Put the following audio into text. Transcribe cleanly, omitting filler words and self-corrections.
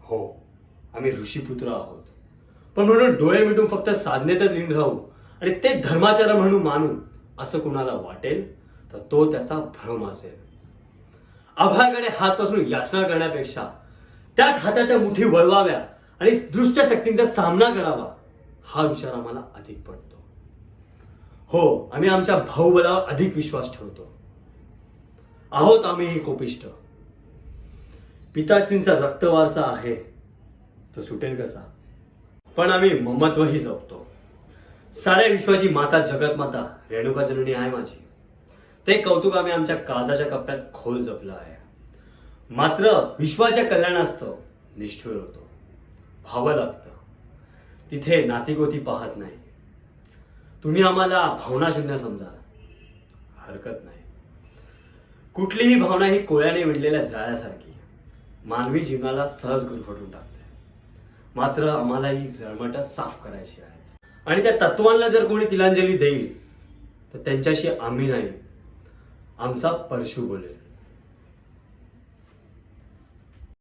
हो, आम्ही ऋषीपुत्र आहोत, पण म्हणून डोळे मिटून फक्त साधनेतच लीन राहू आणि ते धर्माचार्य म्हणून मानू असं कुणाला वाटेल तर तो त्याचा भ्रम असेल. अभयाकडे हात पसरून याचना करण्यापेक्षा त्याच हाताच्या मुठी वळवाव्या आणि दुष्ट शक्तींचा सामना करावा हा विचार आम्हाला अधिक पडतो. हो, आम्ही आमच्या भाऊबलावर अधिक विश्वास ठेवतो. आहोत आम्हीही कोपिष्ट. पिताश्रींचा रक्तवारसा आहे तो सुटेल कसा. पण आम्ही ममत्वही जपतो. साऱ्या विश्वाची माता जगतमाता रेणुका जननी आहे माझी. ते कौतुक आम्ही आमच्या काळजाच्या कप्प्यात खोल जपलं आहे. मात्र विश्वाच्या कल्याणास्तव निष्ठुर होतो. व्हावं लागतं. तिथे नातीगोती पाहत नाही. तुम्ही आम्हाला भावनाशून्य समजा, हरकत नाही. कुठलीही भावना ही कोळ्याने विणलेल्या जाळ्यासारखी मानवी जीवनाला सहज गुरफटून टाकते. मात्र आम्हाला ही जळमटं साफ करायची आहेत. आणि त्या तत्वांना जर कोणी तिलांजली देईल तर त्यांच्याशी आम्ही नाही, आमचा परशु बोलेल.